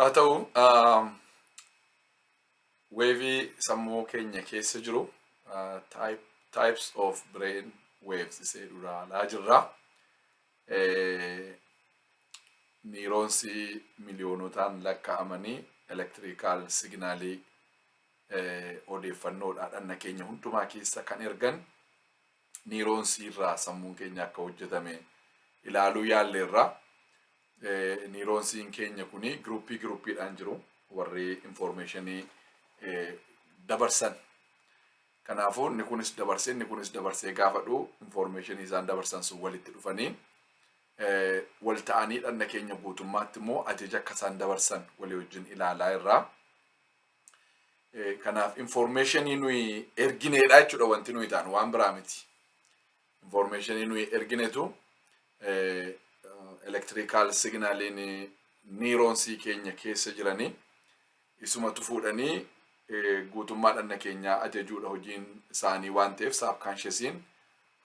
Taata'u wavy sammuu keenya keessa jiru types of brain waves isee duraalaa jirra. Niiroonsii miliyoonotaan lakkaa'amanii electrical signaalii odeeffannoodhaan dhanna keenya hundumaa keessa kan ergan niiroonsii irraa sammuun keenya akka hojjetame ilaaluu yaalleerra. Niiroonsiin keenya kuni gruuppiidhaan jiru warri informationii dabarsan. Kanaafuu inni kunis dabarsee gaafadhu informationii isaan dabarsan sun walitti dhufanii wal ta'anii dhanna keenya guutummaatti immoo ajaja akka isaan dabarsan walii wajjin ilaalaa irraa. Kanaaf informationii nuyi ergineedha jechuudha wanti nuyi ta'an waan biraa miti. Informationii nuyi erginetu electrical signaliin niiroonsii keenya keessa jiranii isumatu fuudhanii guutummaa dhanna keenyaa ajajuudha hojiin isaanii waan ta'eef subconsciousiin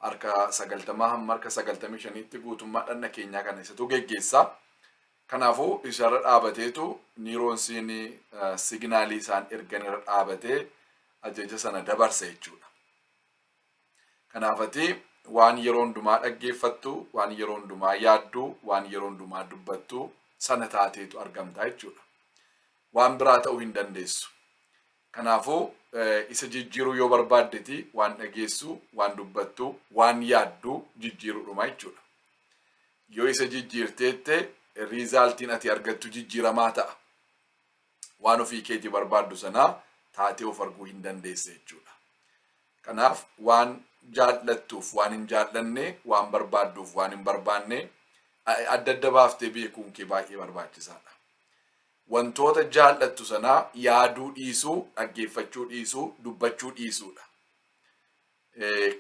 harka 90 hamma harka 95tti guutummaa dhanna keenyaa kana isatu geggeessa. Kanaafuu isarra dhaabateetu niiroonsiin signaalii isaan ergan irra dhaabatee ajaja sana dabarsa jechuudha. Kanaafati waan yeroo hundumaa dhaggeeffattu, waan yeroo hundumaa yaaddu, waan yeroo hundumaa dubbattu sana taateetu argamta jechuudha. Waan biraa ta'uu hin dandeessu. Kanaafuu isa jijjiiruu yoo barbaaddeti waan dhageessu, waan dubbattu, waan yaaddu jijjiiruudhuma jechuudha. Yoo isa jijjiirteette riizaaltiin ati argattu jijjiiramaa ta'a. Waan ofii keetii barbaaddu sanaa taatee of arguu hin dandeesse jechuudha. Kanaaf waan jaallattuuf waan hin jaallanne, waan barbaadduuf waan hin barbaanne adda adda baaftee beekuun kee baay'ee barbaachisaadha. Wantoota jaallattu sanaa yaaduu dhiisuu, dhaggeeffachuu dhiisuu, dubbachuu dhiisuudha.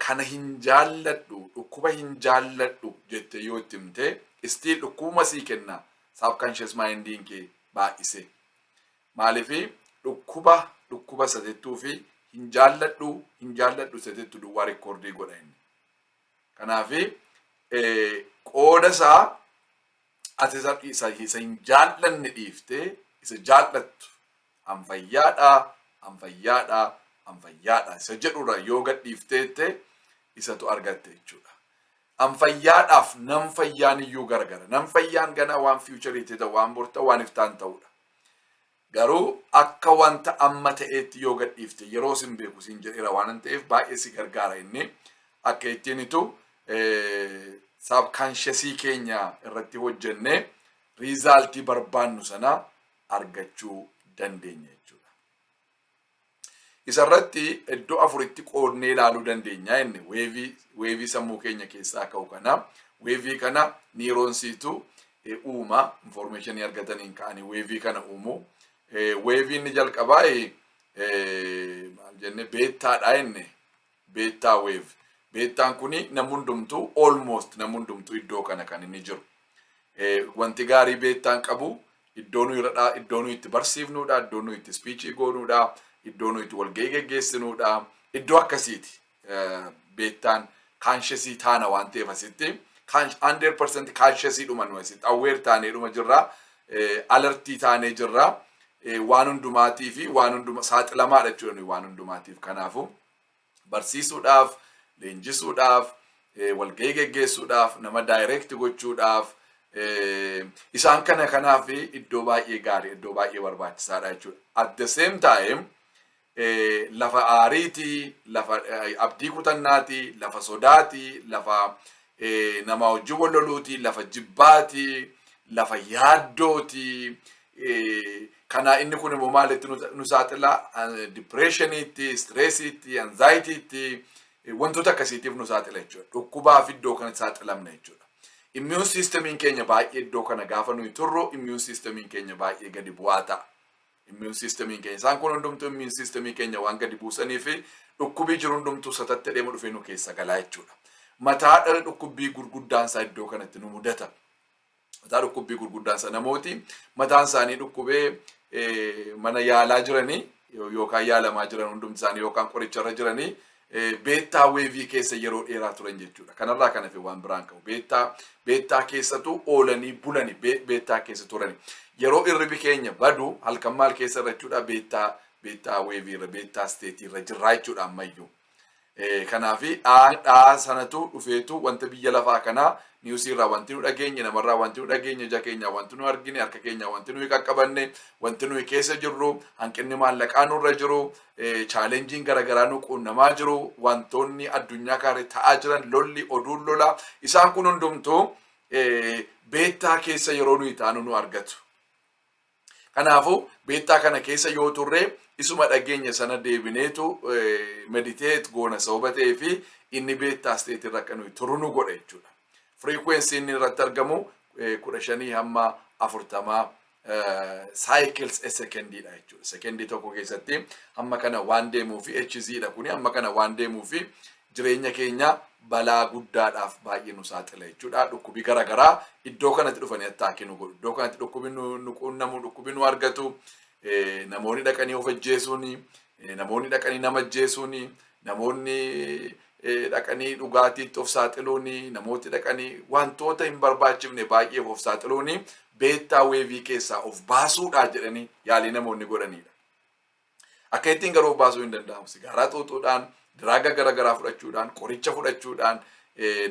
Kana hin jaalladhu, dhukkuba hin jaalladhu jettee yoo itti himte still dhukkuma sii kenna subconscious mindiin kee baay'ise. Maaliif dhukkuba satettuu fi hin jaalladhu satettu duwwaa rekoordii godha inni. Kanaaf qooda isaa ati isa hin jaallanne dhiiftee isa jaallattu anfayyaadha isa jedhurra yoo gad dhiifteette isatu argatte jechuudha. Anfayyaadhaaf nam fayyaan iyyuu gargara. Nam fayyaan ganaa waan fuuchariitti ta'u, waan borta waan iftaan ta'udha. Garuu akka wanta amma ta'eetti yoo gad dhiifte yeroo sin beeku sin jedheera waan ta'eef baay'ee si gargaara inni. Akka ittiinitu subconsciousii keenya irratti hojjennee riizaaltii barbaannu sana argachuu dandeenya jechuudha. Isarratti iddoo afuritti qoodnee ilaaluu dandeenya inni weevii sammuu keenya keessaa ka'u kana. Weevii kana niiroonsiitu uuma informationii argataniin ka'anii weevii kana uumu. Weevii inni jalqabaa maal jenne beettaadha inni. Beettaa weev. Beettaan kuni namundumtu almost namundumtu iddoo kana kan inni jiru. Wanti gaarii beettaan qabu iddoo nuyi itti barsiifnuudha, iddoo nuyi itti speechii goonuudha, iddoo nuyi itti walgahii geggeessinuudha. Iddoo akkasiiti. Beettaan consciousii taana waan ta'eef asitti 100% consciousii dhuma nu asitti aware taanee dhuma jirra, alertii taanee jirra. Waan hundumaatii fi waan hunduma saaxilamaadha jechuudha waan hundumaatiif. Kanaafuu barsiisuudhaaf, leenjisuudhaaf, walgahii geggeessuudhaaf, nama direct gochuudhaaf isaan kanaaf iddoo baay'ee gaarii, iddoo baay'ee barbaachisaadha jechuudha. At the same time lafa aariitii, lafa abdii kutannaati, lafa sodaati, lafa nama wajjin wal loluuti, lafa jibbaati, lafa yaaddooti. Kana inni kun immoo maalitti nu saaxila? Depressioniitti, stressiitti, anxiety'itti, wantoota akkasiitiif nu saaxila jechuudha. Dhukkubaaf iddoo kanatti saaxilamna jechuudha. Immune systemiin keenya baay'ee iddoo kana gaafa nuyi turru immune systemiin keenya baay'ee gadi bu'aa ta'a. Immune systemiin keenya isaan kun hundumtuu immune systemii keenya waan gadi buusanii fi dhukkubii jiru hundumtuu satatti deema dhufee nu keessa galaa jechuudha. Mataa dhukkubii gurguddaan isaa iddoo kanatti nu mudata. Mataa dhukkubii gurguddaan isaa namooti mataan isaanii dhukkubee mana yaalaa jiranii yookaan yaalamaa jiran hundumti isaanii yookaan qoricharra jiranii beettaa weevii keessa yeroo dheeraa turan jechuudha. Kanarraa kana fi waan biraan qabu. Beettaa keessatu oolanii bulanii beettaa keessa turani. Yeroo irribi keenya badu halkan maal keessa irra jechuudha beettaa weevii irra beettaa steetii irra jirraa jechuudha ammayyuu. Kanaafi dhaa sanatu dhufeetu wanta biyya lafaa kanaa niwusiirraa wanti nu dhageenye namarraa wanti nu dhageenye ija keenya wanti nu argine harka keenya wanti nu qaqqabanne wanti nu keessa jirru hanqinni maallaqaa nurra jiru chaalenjiin garagaraa nu qunnamaa jiru wantoonni addunyaa kaaree ta'aa jiran lolli oduun lola isaan kun hundumtuu beettaa keessa yeroo nuyi taanu nu argatu. Kanaafuu beettaa kana keessa yoo turre isuma dhageenya sana deebineetu meditate goona sababa ta'ee fi inni beettaa state irra kan turu nu godha jechuudha. Frequency inni irratti argamu 15 hamma 40 cycles a second dha jechuudha. Secondii tokko keessatti hamma kana waan deemuu fi HZ dha kuni hamma kana waan deemuu fi jireenya keenya balaa guddaadhaaf baay'ee nu saaxila jechuudha. Dhukkubi garagaraa iddoo kanatti dhufanii attaaki nu godhu. Iddoo kanatti dhukkubi nu qunnamu, dhukkubi nu argatu. Namoonni dhaqanii of ajjeesuuni, namoonni dhaqanii nama ajjeesuuni, namoonni dhaqanii dhugaatiitti of saaxiluuni, namooti dhaqanii wantoota hin barbaachifne baay'ee of saaxiluuni beettaa weevii keessaa of baasuudhaa jedhanii yaalii namoonni godhanidha. Akka ittiin garuu of baasuu hin danda'amu. Sigaaraa xuuxuudhaan, diraaga garagaraa fudhachuudhaan, qoricha fudhachuudhaan,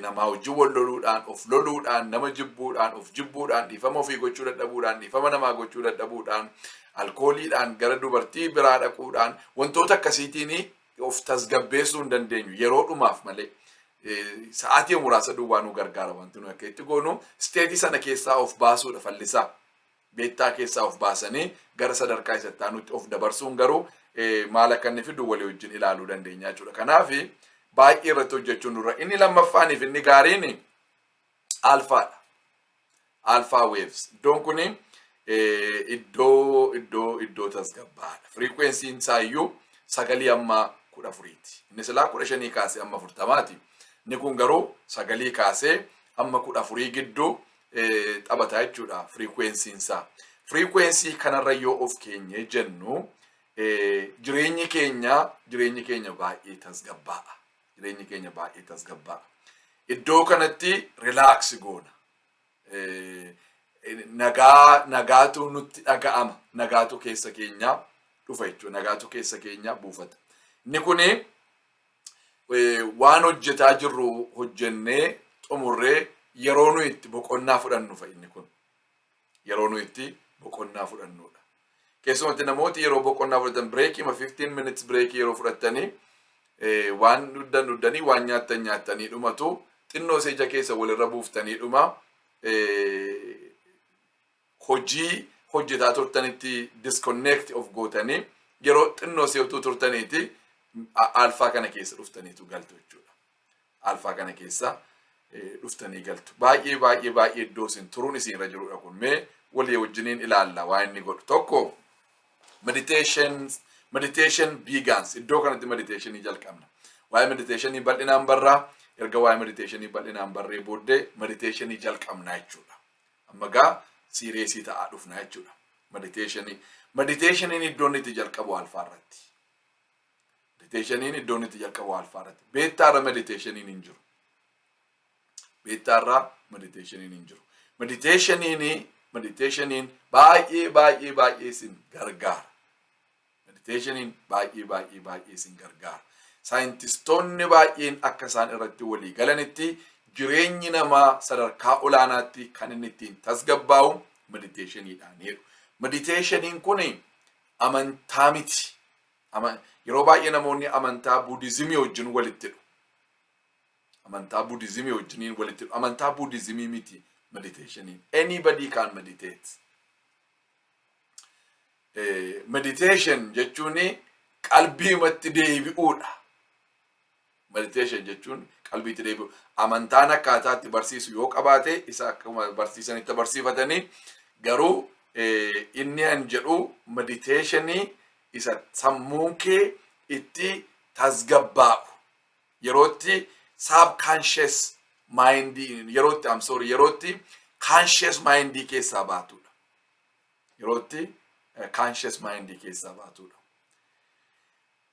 namaa wajjin wal loluudhaan, of loluudhaan, nama jibbuudhaan, of jibbuudhaan, dhiifama ofii gochuu dadhabuudhaan, dhiifama namaa gochuu dadhabuudhaan, alkooliidhaan gara dubartii biraa dhaquudhaan wantoota akkasiitiin of tasgabbeessuu hin dandeenyu yeroo dhumaaf malee sa'aatii muraasa duwwaa nu gargaara wanti nu akka itti goonu steetii sana keessaa of baasuudha fallisaa. Beettaa keessaa of baasanii gara sadarkaa isa taanutti of dabarsuun garuu maal akka inni fidu walii wajjin ilaaluu dandeenya jechuudha. Kanaaf baay'ee irratti hojjechuun nurra. Inni lammaffaaniif inni gaariin alfaadha. Alfa waves. Iddoon kuni iddoo tasgabbaadha. Frequency'n isaayyuu 9 amma 14ti. Inni silaa 15 kaasee amma 40ti. Inni kun garuu 9 kaasee amma 14 gidduu taphataa jechuudha frequency'n isaa. Frequency kanarra yoo of keenye jennu jireenyi keenya baay'ee tasgabbaa'a. Jireenyi keenya baay'ee tasgabbaa'a. Iddoo kanatti relax goona. Nagaatu nutti dhaga'ama. Nagaatu keessa keenya dhufa jechuudha. Nagaatu keessa keenya buufata. Inni kuni waan hojjetaa jirru hojjennee xumurree yeroo nu itti boqonnaa fudhannu fa'i inni kun. Yeroo nu itti boqonnaa fudhannudha. Keessumatti namooti yeroo boqonnaa fudhatan break 15 minutes break yeroo fudhatanii waan dhuddanii waan nyaatanii dhumatu xinnoo seeja keessa walirra buuftanii dhuma hojii hojjetaa turtanitti disconnect of gootanii yeroo xinnoo seetu turtaniiti alfaa kana keessa dhuftaniitu galtu jechuudha. Alfaa kana keessa dhuftanii galtu. Baay'ee iddoo isin turuun isinirra jirudha kun. Mee walii wajjiniin ilaalla waan inni godhu. Tokko meditation begins. Iddoo kanatti meditationii jalqabna. Waa'ee meditationii bal'inaan barraa. Erga waa'ee meditationii bal'inaan barree booddee meditationii jalqabna jechuudha. Amma gaa serious ta'aa dhufna jechuudha. Meditationiin iddoon itti jalqabu alfaarratti. Meditationiin iddoon itti jalqabu alfaarratti. Beettaarra meditationiin hin jiru. Beettaarra meditationiin hin jiru. Meditationiin baay'ee isin gargaara. Meditationiin baay'ee isin gargaara. Saayintistoonni baay'een akka isaan irratti walii galanitti jireenyi namaa sadarkaa olaanaatti kan inni ittiin tasgabbaa'u meditationiidhaan jedhu. Meditationiin kun amantaa miti. Yeroo baay'ee namoonni amantaa buudizimii wajjin walitti hidhu. Amantaa buudizimii wajjiniin walitti hidhu. Amantaa buudizimii miti meditationiin. Anybody can meditate. Meditation jechuun qalbiimatti deebi'uudha. Meditation jechuun qalbiitti deebi'u. Amantaan akkaataatti barsiisu yoo qabaate isa akkuma barsiisanitti barsiifatanii garuu inni an jedhu meditationii isa sammuun kee itti tasgabbaa'u. Yerootti subconscious mind yerootti conscious mind keessaa baatudha. Yerootti conscious mind keessaa baatudha.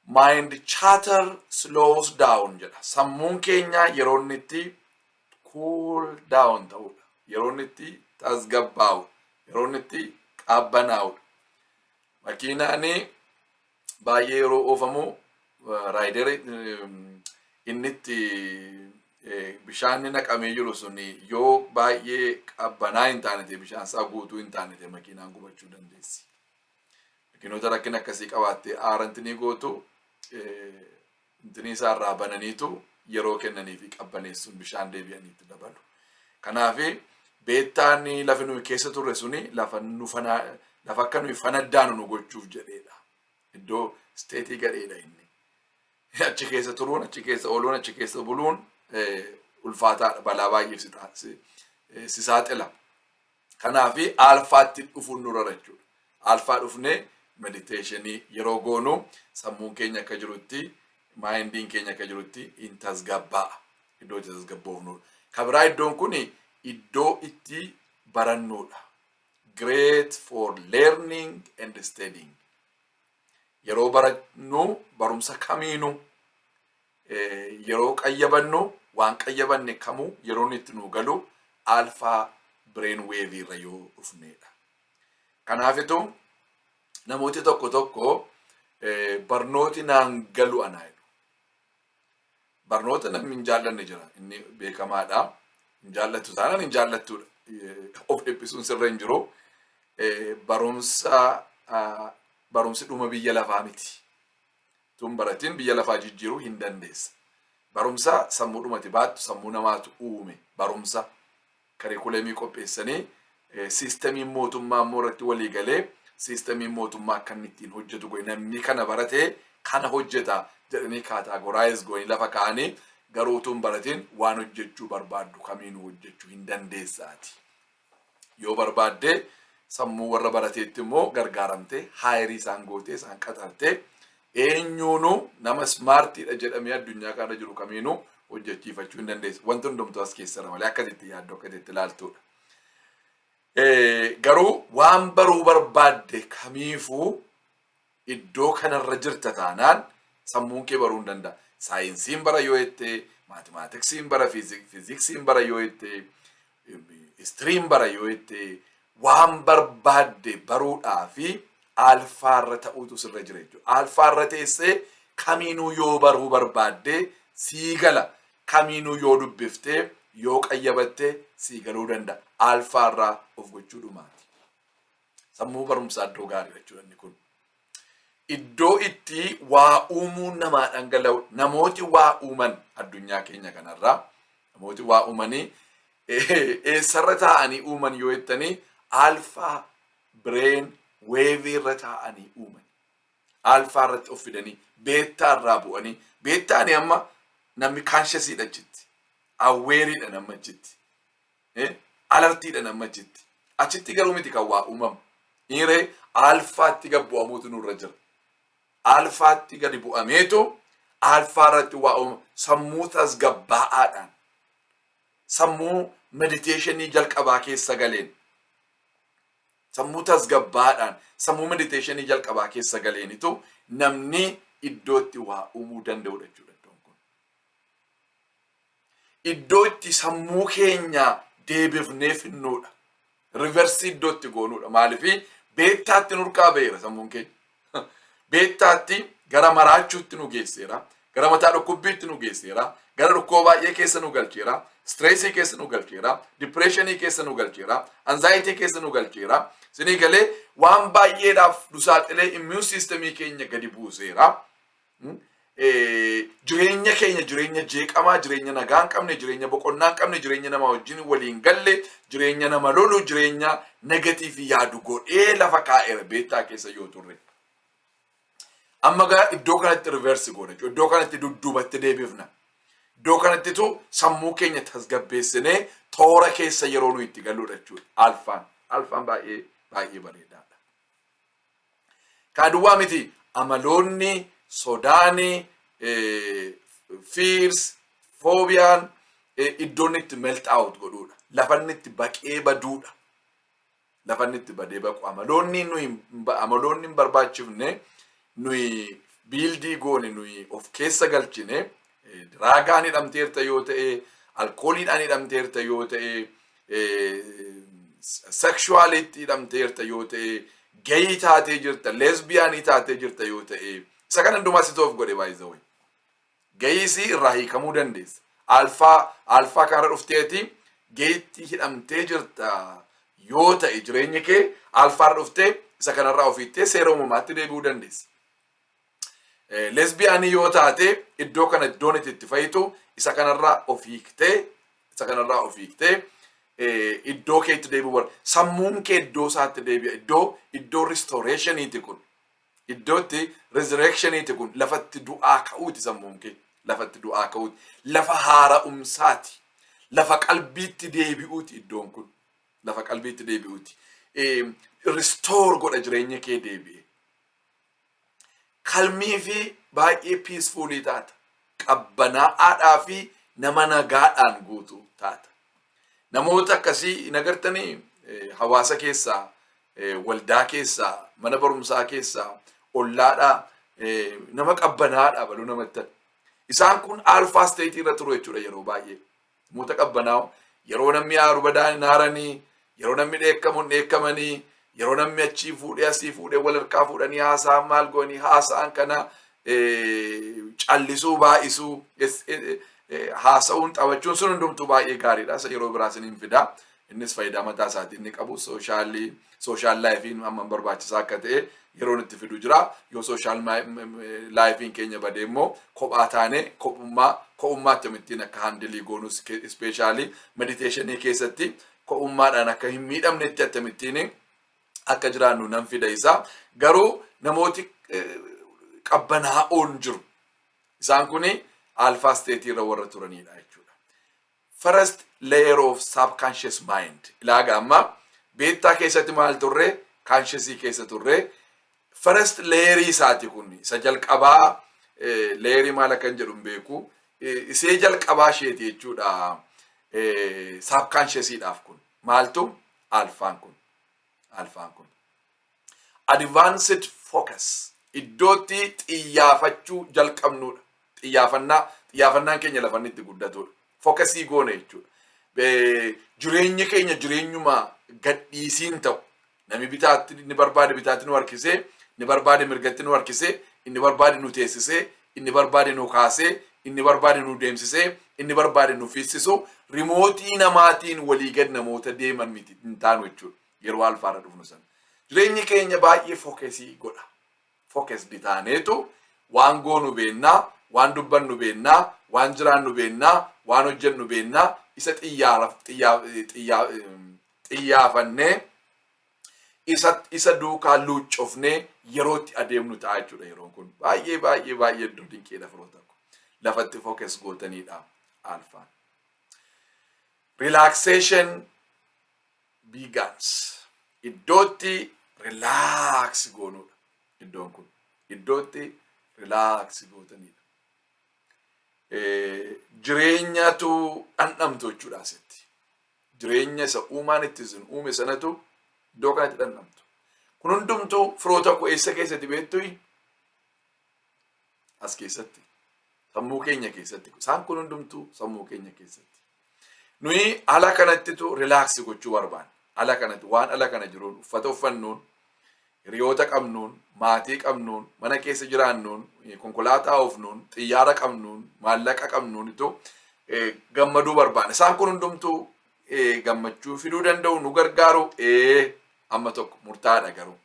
mind chatter slows down jedha. Sammuun keenya yeroo inni itti cool down ta'udha. Yeroo inni itti tasgabbaa'u. Yeroo inni itti qabbanaa'udha. Makiinaani baay'ee yeroo oofamu raayideri inni itti bishaan naqamee jiru suni yoo baay'ee qabbanaa hin taane bishaan isaa guutuu hin taane makiinaan gubachuu dandeessi. Makiinota rakkina akkasii qabaattee aarantinii gootu intinii isaa irraa bananiitu yeroo kennanii fi qabbaneessuun bishaan deebi'aniitti dabalu. Kanaaf beettaan lafa nuyi keessa turre suni lafa akka nuyi fanaddaanu nu gochuuf jedheedha. Iddoo steetii gadheedha inni. Achi keessa turuun, achi keessa ooluun, achi keessa buluun ulfaataadha. Balaa baay'ee si saaxila. Kanaaf alfaatti dhufuun nurra jechuudha. Alfaa dhufnee meditationii yeroo goonu sammuun keenya akka jirutti, maayindiin keenya akka jirutti in tasgabbaa'a. Iddoo itti tasgabboofnudha. Kabiraa iddoon kun iddoo itti barannuudha. Great for learning and studying. Yeroo barannu barumsa kamiinu yeroo qayyabannu waan qayyabanne kamuu yeroo itti nu galu alpha brain wave irra yoo dhufneedha. Kanaafitu namooti tokko barnooti naan galu anaa jedhu. Barnoota namni hin jaallanne jira. Inni beekamaadha. Hin jaallattu taanaan hin jaallattudha. Of dhiphisuun sirra hin jiru. Barumsi dhuma biyya lafaa miti. Tun baratiin biyya lafaa jijjiiruu hin dandeessa. Barumsa sammuu dhumati baattu sammuu namaatu uume. Barumsa karikulemii qopheessanii siistamiin mootummaa immoo irratti walii galee siistamiin mootummaa akkan ittiin hojjetu goone namni kana baratee kana hojjeta jedhanii kaataagoraayis goone lafa kaa'anii garuu tun baratiin waan hojjechuu barbaaddu kamiinuu hojjechuu hin dandeessaati. Yoo barbaaddee sammuu warra barateetti immoo gargaaramtee haayirii isaan gootee isaan qaxartee eenyuunu nama smaartiidha jedhamee addunyaa kana jiru kamiinuu hojjechiifachuu hin dandeessu. Wanti hundumtuu as keessa malee akkasitti yaaddu akkasitti ilaaltudha. Garuu waan baruu barbaadde kamiifuu iddoo kanarra jirta taanaan sammuun kee baruu hin danda'a. Saayinsiin bara yoo jette, maatimaatiksiin bara, fiiziksiin bara yoo jette, istiriin bara yoo jette, waan barbaadde baruudhaa fi alfaarra ta'uutu sirra jira jechuudha. Alfaarra teessee kamiinuu yoo baruu barbaadde sii gala. Kamiinuu yoo dubbiftee yoo qayyabattee sii galuu danda'a. Alfaarraa of gochuu dhumaati. Sammuu barumsaa iddoo gaarii jechuudha inni kun. Iddoo itti waa uumuun namaa dhangala'u. Namooti waa uuman addunyaa keenya kanarraa. Namooti waa uumanii eessarra taa'anii uuman yoo jettanii alfa brain wave irra taa'anii uuman. Alfa irratti of fidanii beettaa irraa bu'anii beettaani amma namni kaanshasiidha achitti. Awweeriidha nama achitti. Alartiidha nama achitti. Achitti garuu miti kan waa uumamu. Dhiiree alfaatti gad bu'amuutu nurra jira. Alfaatti gadi bu'ameetu alfaa irratti waa uumamu. Sammuu tasgabbaa'aadhaan. Sammuu meditationii jalqabaa keessa galeen. Sammuu tasgabbaa'aadhaan. Sammuu meditationii jalqabaa keessa galeenitu namni iddootti waa uumuu danda'udha jechuudha. Iddoo itti sammuu keenya deebifnee finnuudha. Riversii iddootti goonuudha. Maaliif beettaatti nurkaa ba'eera sammuun keenya. Beettaatti gara maraachuutti nu geesseera. Gara mataa dhukkubbiitti nu geesseera. Gara dhukkoo baay'ee keessa nu galcheera. Stressii keessa nu galcheera. Depressionii keessa nu galcheera. Anxiety keessa nu galcheera. Sinii galee waan baay'eedhaaf nu saaxilee immune systemii keenya gadi buuseera. Jireenya keenya jireenya jeeqamaa, jireenya nagaa hin qabne, jireenya boqonnaa hin qabne, jireenya nama wajjin waliin galle, jireenya nama lolu, jireenya negatiivii yaadu godhee lafa kaa'eera beettaa keessa yoo turre. Amma gara iddoo kanatti reverse goona jechuudha. Iddoo kanatti dudduubatti deebifna. Iddoo kanattitu sammuu keenya tasgabbeessinee toora keessa yeroo nu itti galluudha jechuudha. Alfaan baay'ee bareedaadha. Kaaduwwaa miti amaloonni sodaanii, fears, phobiyaan iddoon itti melt out godhuudha. Lafanni itti baqee baduudha. Lafanni itti badee baqu. Amaloonni hin barbaachifne nuyi biildii goone nuyi of keessa galchine raagaan hidhamteerta yoo ta'e alkooliidhaan hidhamteerta yoo ta'e sexuality hidhamteerta yoo ta'e gay taatee jirta lesbiyaanii taatee jirta yoo ta'e isa kana hundumaa si toof godhe by the way gayisi irraa hiikamuu dandeessa alfaa kanarra dhufteeti gayitti hidhamtee jirta yoo ta'e jireenya kee alfaarra dhuftee isa kanarraa ofiittee seera uumamaatti deebi'uu dandeessa. Lesbiyaanii yoo taate iddoo kana iddoon itti fayitu isa kanarraa of hiiktee iddoo keetti deebi'uu barbaada. Sammuun kee iddoo isaatti deebi'a. Iddoo restoraationiiti kun. Iddootti resurrectioniiti kun lafatti du'aa ka'uuti sammuun kee. Lafatti du'aa ka'uuti. Lafa haara'umsaati. Lafa qalbiitti deebi'uuti iddoon kun. Lafa qalbiitti deebi'uuti. Restore godha jireenya kee deebi'e. Kalmii fi baay'ee peacefulii taata. Qabbanaa'aadhaa fi nama nagaadhaan guutuu taata. Namoota akkasii hin agartanii hawaasa keessaa, waldaa keessaa, mana barumsaa keessaa, ollaadhaa, nama qabbanaa'aadhaa baluu namatti. Isaan kun alfaa steetii irra turu jechuudha yeroo baay'ee. Namoota qabbanaa'u yeroo namni aaru badaan haaranii, yeroo namni dheekkamuun dheekkamanii, yeroo namni achii fuudhee asii fuudhee wal harkaa fuudhanii haasa'an maal goonii haasa'an kana callisuu baay'isuu haasa'uun taphachuun sun hundumtuu baay'ee gaariidha. Yeroo biraas hin fidaa. Innis faayidaa mataa isaatii inni qabu sooshaal laayifiin amma barbaachisaa akka ta'e yeroo itti fidu jira. Yoo sooshaal laayifiin keenya badee immoo kophaa taanee kophummaatti amittiin akka handilii goonus ispeeshaalii mediteeshinii keessatti kophummaadhaan akka hin miidhamnetti attamittiin akka jiraannu nan fida isaa. Garuu namooti qabbanaa'oon jiru. Isaan kuni alpha state irra warra turanidha jechuudha. First layer of subconscious mind. Ilaaga amma beettaa keessatti maal turre consciousii keessa turre. First layer isaati kun isa jalqabaa layer maal akka jedhu beeku isee jalqabaa isheeti jechuudha. Subconscious'iidhaaf kun maaltu alfaan kun advanced focus iddootti xiyyaafachuu jalqabnuudha. Xiyyaafannaan keenya lafanni itti guddatudha. Focusii goone jechuudha. Jireenyi keenya jireenyuma gadhiisiin ta'u. Nami bitaatti inni barbaade bitaatti nu harkisee, inni barbaade mirgatti nu harkisee, inni barbaade nu teessisee, inni barbaade nu kaasee, inni barbaade nu deemsisee, inni barbaade nu fiisisu, rimootii namaatiin walii gad namoota deeman miti hin taanu jechuudha. Yeroo alfaarra dhufnu sana. Jireenyi keenya baay'ee focusii godha. Focus bitaaneetu waan goonu beennaa, waan dubbannu beennaa, waan jiraannu beennaa, waan hojjennu beennaa, isa xiyyaafannee isa duukaa luuccofnee yerootti adeemnu ta'a jechuudha. Yeroon kun baay'ee iddoo dinqiidha firoota ko. Lafatti focus gootanidha alfaan. Relaxation begins. Iddootti relax goonudha. Iddoon kun iddootti relax gootanidha. Jireenyatu dhandhamtu jechuudha asitti. Jireenya isa uumaan itti isin uume sanatu iddoo kanatti dhandhamtu. Kun hundumtuu firoota ko eessa keessatti beektu? As keessatti. Sammuu keenya keessatti. Isaan kun hundumtuu sammuu keenya keessatti. Nuyi ala kanattitu relax gochuu barbaanna. Ala kanatti waan ala kana jiruun uffata uffannuun, hiriyoota qabnuun, maatii qabnuun, mana keessa jiraannuun, konkolaataa oofnuun, xiyyaara qabnuun, maallaqa qabnuunitu gammaduu barbaanna. Isaan kun hundumtuu gammachuu fiduu danda'u nu gargaaru amma tokko murtaadha garuu.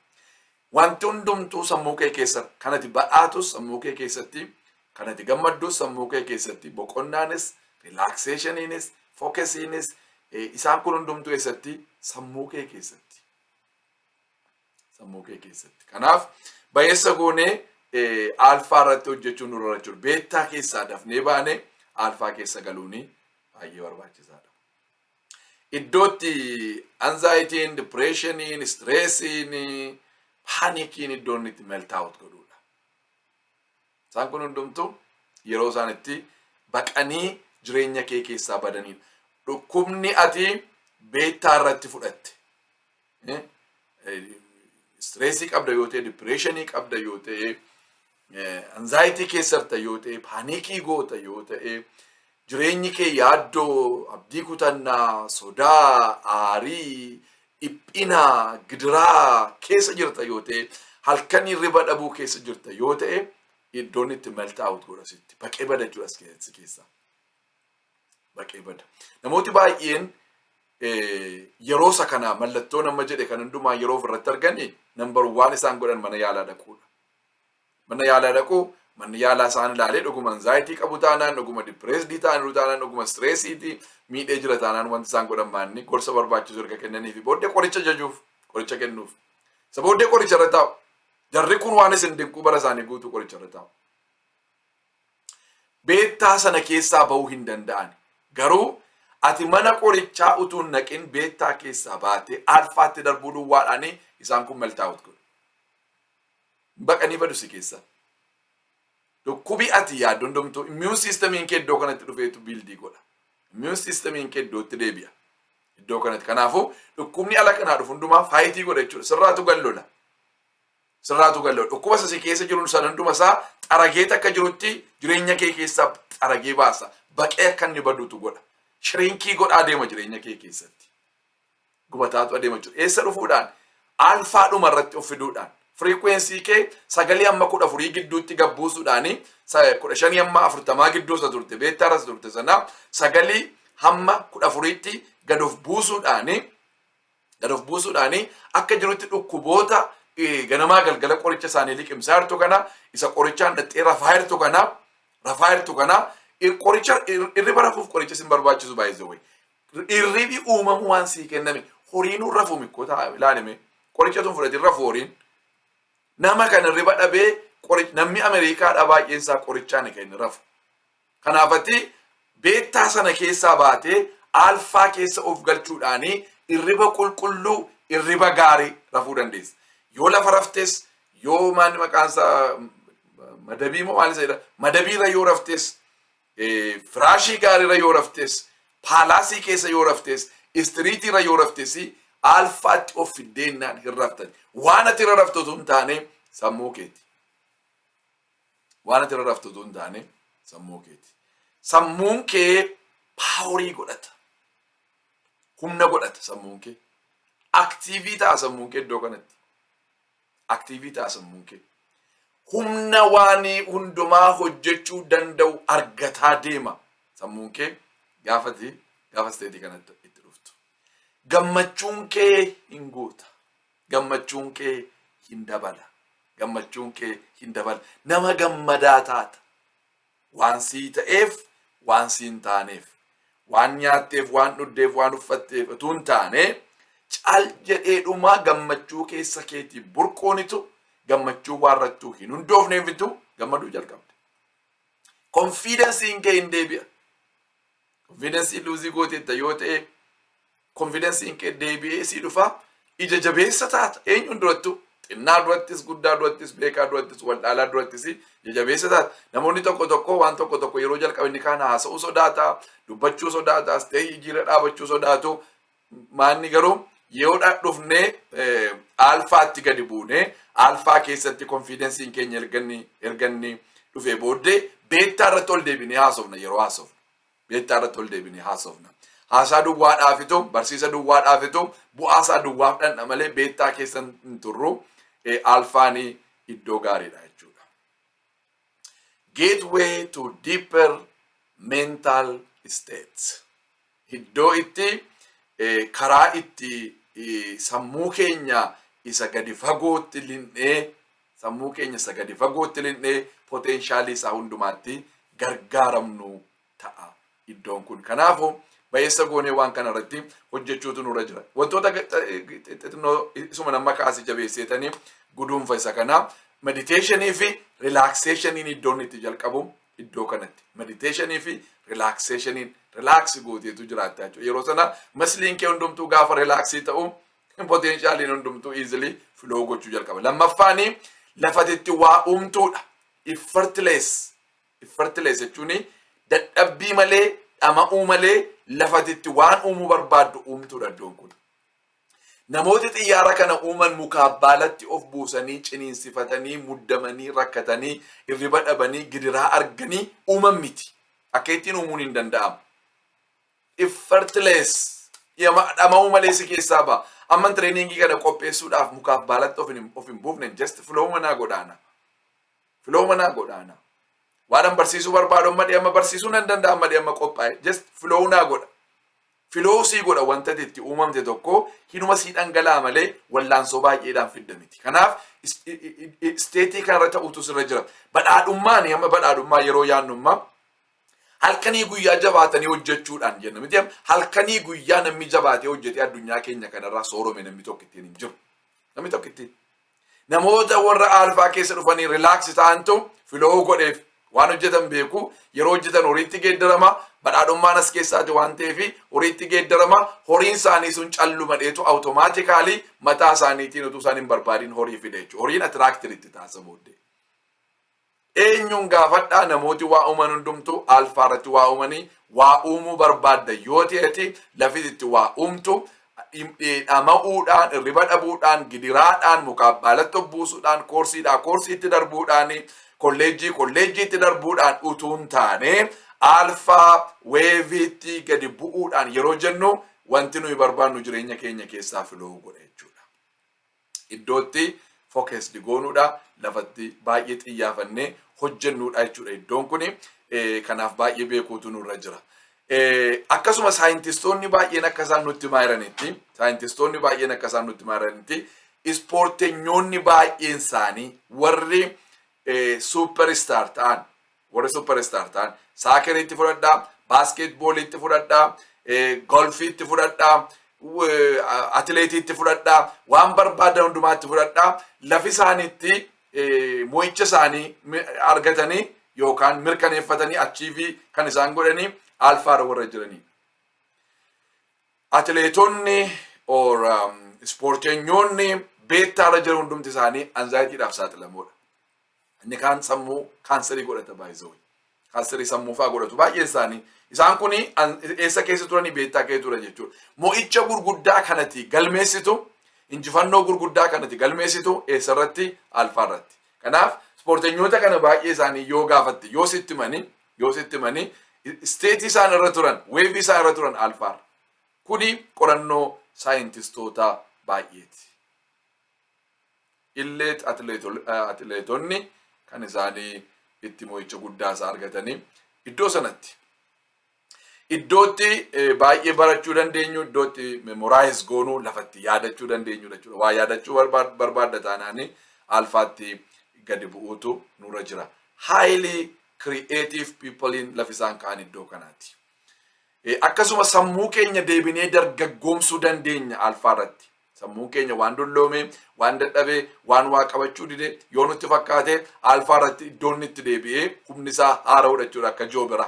Wanti hundumtuu sammuu kee keessa kanatti badhaatus sammuu kee keessatti, kanatti gammaddus sammuu kee keessatti, boqonnaanis, relaxationiinis, focusiinis isaan kun hundumtuu eessatti sammuu kee keessatti. Sammuu kee keessatti. Kanaaf bayeessa goonee alfaa irratti hojjechuun nurra jechuudha. Beettaa keessaa dafnee baane alfaa keessa galuuni baay'ee barbaachisaadha. Iddootti anxiety'n, depression'n, stressi'n, paanikiin iddoon itti melt out godhuudha. Isaan kun hundumtuu yeroo isaan itti baqanii jireenya kee keessaa badanidha. Dhukkubni ati beettaa irratti fudhatte. Stressii qabda yoo ta'e, depressionii qabda yoo ta'e, anxiety keessarta yoo ta'e, paanikii goota yoo ta'e, jireenyi kee yaaddoo, abdii kutannaa, sodaa, aarii, dhiphina, gidiraa keessa jirta yoo ta'e, halkan hirriba dhabuu keessa jirta yoo ta'e, iddoon itti meltaa'uut godha sitti. Baqee bada jechuudha keessa. Baqee bada. Namooti baay'een yeroo isa kana mallattoo nama jedhe kan hundumaa yeroo ofirratti arganii number 1 isaan godhan mana yaalaa dhaquudha. Mana yaalaa dhaquu, manni yaalaa isaan ilaalee dhuguma anxiety qabu taanaan, dhuguma depressed taanaan, dhuguma stressii miidhee jira taanaan wanti isaan godhan maanni gorsa barbaachisu erga kennaniifi booddee qoricha jajuuf, qoricha kennuuf. Isa booddee qoricha irra taa'u. Jarri kun waan isin dinquu bara isaanii guutuu qoricha irra taa'u. Beettaa sana keessaa bahuu hin danda'an. Garuu ati mana qorichaa utuu hin naqin beettaa keessaa baatee alfaatti darbuu duwwaadhaanii isaan kun meltaa'uut godhu. Baqanii badu si keessa. Dhukkubi ati yaaddu hundumtuu immune systemiin kee iddoo kanatti dhufeetu biildii godha. Immune systemiin kee iddootti deebi'a. Iddoo kanatti. Kanaafuu dhukkubni ala kanaa dhufu hundumaa faayitii godha jechuudha. Sirraatu gallola. Sirraatu gallola. Dhukkuba si keessa jiru sana hunduma isaa xarageeta akka jirutti jireenya kee keessaa xaragee baasa. Baqee akka inni baduutu godha. Shirinkii godhaa adeema jireenya kee keessatti. Gubataatu adeema jechuudha. Eessa dhufuudhaan? Alfaa dhuma irratti of fiduudhaan. Frequency kee sagalee amma 14 gidduutti gabbuusuudhaani 15 amma 40 gidduu isa turte beektaa irra turte sana sagalee hamma 14tti gad of buusuudhaani akka jirutti dhukkuboota ganamaa galgala qoricha isaanii liqimsaa jirtu kana isa qorichaan dhaxxee rafaa jirtu kana qoricha irriba rafuuf qoricha sin barbaachisu baay'ee irribi uumamu waan sii kenname horiinuu rafu mikkota ilaalime qoricha tun fudhate rafu horiin nama kan irriba dhabee namni Ameerikaadhaa baay'een isaa qorichaan kan inni rafu. Kanaafatti beettaa sana keessaa baatee alfaa keessa of galchuudhaanii irriba qulqulluu irriba gaarii rafuu dandeessa. Yoo lafa raftes yoo maanni maqaan isaa madabii moo maal isa jedha madabiirra yoo raftes firaashii gaariirra yoo raftes paalaasii keessa yoo raftes istiriitiirra yoo raftes alfaatti of fiddeennaan hin raftan. Waan ati irra raftutu hin taane sammuu keeti. Waan ati irra raftutu hin taane sammuu keeti. Sammuun kee paaworii godhata. Humna godhata sammuun kee. Aktiivii ta'a sammuun kee iddoo kanatti. Aktiivii ta'a sammuun kee. Humna waan hundumaa hojjechuu danda'u argataa deema. Sammuun kee gaafa isteetii kanatti itti dhuftu. Gammachuun kee hin guuta. Gammachuun kee hin dabala. Gammachuun kee hin dabala. Nama gammadaa taata. Waan sii ta'eef, waan sii hin taaneef. Waan nyaatteef, waan dhugdeef, waan uffatteef utuu hin taane caal jedheedhumaa gammachuu keessa keetii burqoonitu gammachuu waarrattuu hin hundoofneefitu gammaduu jalqabde. Konfiidensiin kee hin deebi'a. Konfiidensii luuzii gooteetta yoo ta'e konfiidensiin kee deebi'ee sii dhufa ija jabeessa taata. Eenyuun durattu xinnaa durattis guddaa durattis beekaa durattis waldhaalaa durattis ija jabeessa taata. Namoonni tokko waan tokko yeroo jalqabni kaan haasa'uu sodaata, dubbachuu sodaata, isteejii jira dhaabachuu sodaatu. Maanni garuu yoo dhufnee alfaatti gadi buunee alfaa keessatti konfiidensiin keenya erganni dhufee booddee beettaa irratti ol deebinee haasofna yeroo haasofna. Beettaa irratti ol deebinee haasofna. Haasaa duwwaadhaafitu, barsiisa duwwaadhaafitu, bu'aasaa duwwaaf dhandha malee beettaa keessa hin turru alfaanii iddoo gaariidha jechuudha. Gateway to deeper mental states. Iddoo itti karaa itti sammuu keenya isa gadi fagootti linnee sammuu keenya isa gadi fagootti linnee poteenshaalii isaa hundumaatti gargaaramnu ta'a iddoon kun. Kanaafuu bayeessa goonee waan kana irratti hojjechuutu nurra jira. Wantoota xixinnoo isuma nama kaasii jabeesseetanii guduunfa isa kana meditationii fi relaxationiin iddoon itti jalqabu iddoo kanatti. Meditationii fi relaxationiin relax gooteetu jiraata jechuudha. Yeroo sana masliin kee hundumtuu gaafa relaxii ta'u potentiaaliin hundumtuu easily flow gochuu jalqaba. Lammaffaanii lafatitti waa uumtuudha. Effortless jechuun dadhabbii malee dhama'uu malee lafatitti waan uumuu barbaaddu uumtuudha iddoon kun. namooti xiyyaara kana uuman mukaa baalatti of buusanii ciniinsifatanii muddamanii rakkatanii irriba dhabanii gidiraa arganii uuman miti. Akka ittiin uumuun hin danda'amu. Effortless dhama'uu malee si keessaa ba'a. Amman treeningii kana qopheessuudhaaf mukaaf baalatti of hin buufne just flow manaa godhaana. Flow manaa godhaana. Waan barsiisuu barbaadu amma amma barsiisuu nan danda'a amma amma qophaa'e just flow naa godha. Flow sii godha wanta itti uumamte tokko hinuma sii dhangalaa malee wallaansoo baay'eedhaan fidda miti. Kanaaf isteetii kanarra ta'utu sirra jira. Badhaadhummaan amma badhaadhummaa yeroo yaannummaa halkanii guyyaa jabaatanii hojjechuudhaan jenna miti. Halkanii guyyaa namni jabaatee hojjetee addunyaa keenya kanarraa soorome namni tokko ittiin hin jiru. Namni tokko ittiin. Namoota warra Alfaa keessa dhufanii relax ta'antu flow godheef waan hojjetan beeku. Yeroo hojjetan horiitti geeddarama. Badhaadhummaan as keessaati waan ta'eef horiitti geeddarama. Horiin isaanii sun calluma dheetu automaatikaalii mataa isaaniitiin utuu isaan hin barbaadin horii fide jechuudha. Horiin atiraaktiiritti taasisa booddee. Eenyuun gaafadhaa namooti waa uuman hundumtu Alfaa irratti waa uumanii waa uumuu barbaadda yoo ta'eeti lafitti waa uumtu dhama'uudhaan irriba dhabuudhaan gidiraadhaan mukaa baalatti of buusuudhaan koorsiitti darbuudhaan kolleejjiitti darbuudhaan utuun taane Alfaa weeviitti gadi bu'uudhaan yeroo jennu wanti nuyi barbaannu jireenya keenya keessaa filoo godha jechuudha. Iddootti focused goonuudha lafatti baay'ee xiyyaafannee hojjennuudha jechuudha. Iddoon kuni kanaaf baay'ee beekuutu nurra jira. Akkasuma saayintistoonni baay'een akka isaan nutti maaranitti ispoorteenyoonni baay'een isaanii warri superstar ta'an saakeriitti fudhadhaa, baaskeetbooliitti fudhadhaa, golfiitti fudhadhaa, atileetiitti fudhadhaa, waan barbaadan hundumaatti fudhadhaa, lafi isaaniitti mo'icha isaanii argatanii yookaan mirkaneeffatanii achiivii kan isaan godhanii Alfaa warra jiranii. Atileetonni ispoorteenyoonni beettaarra jiran hundumti isaanii anzaayitiidhaaf saaxilamoodha. Inni kaan sammuu kaanserii godhata baay'isoo. Kaanserii sammuu fa'aa godhatu baay'een isaanii. Isaan kuni eessa keessa turanii beettaa keessa turan jechuudha. Mo'icha gurguddaa kanatti galmeessitu, injifannoo gurguddaa kanatti galmeessitu eessarratti Alfaa irratti. Kanaaf ispoorteenyoota kana baay'ee isaanii yoo gaafatte yoo sitti mani isteetii isaan irra turan, weevii isaan irra turan Alfaa. Kuni qorannoo saayintistoota baay'eeti. Illeet atileetonni kan isaanii itti mo'icha guddaa isaa argatanii iddoo sanatti. Iddootti baay'ee barachuu dandeenyu, iddootti memorize goonuu lafatti yaadachuu dandeenyu jechuudha. Waa yaadachuu barbaadda taanaani Alfaatti gadi bu'uutu nurra jira. Highly creative people in lafisaan ka'an iddoo kanaati. Akkasuma sammuu keenya deebinee dargaggoomsuu dandeenya Alfaa irratti. Sammuu keenya waan dulloome, waan dadhabee, waan waa qabachuu dide yoo nutti fakkaate Alfaa irratti iddoon itti deebi'ee humni isaa haara'udha jechuudha akka Joobira.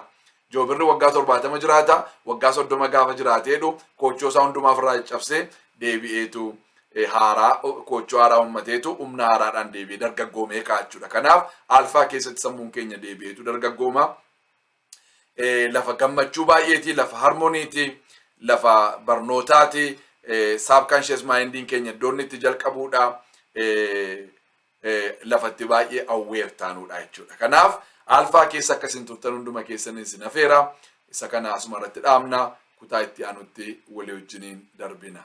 Joobirri waggaa 70 jiraata, waggaa 30 gaafa jiraateedhu koochoo isaa hundumaaf irraa cabsee deebi'eetu koochoo haaraa uummateetu humna haaraadhaan deebi'ee dargaggoomee ka'a jechuudha. Kanaaf Alfaa keessatti sammuun keenya deebi'eetu dargaggooma. Lafa gammachuu baay'eeti, lafa harmoniiti, lafa barnootaati. Subconscious mindin keenya iddoon itti jalqabuudha. Lafatti baay'ee aware taanuudha jechuudha. Kanaaf Alfaa keessa akkasiin turtan hunduma keessanii isin afeera. Isa kana asuma irratti dhaabna kutaa itti aanutti walii wajjiniin darbina.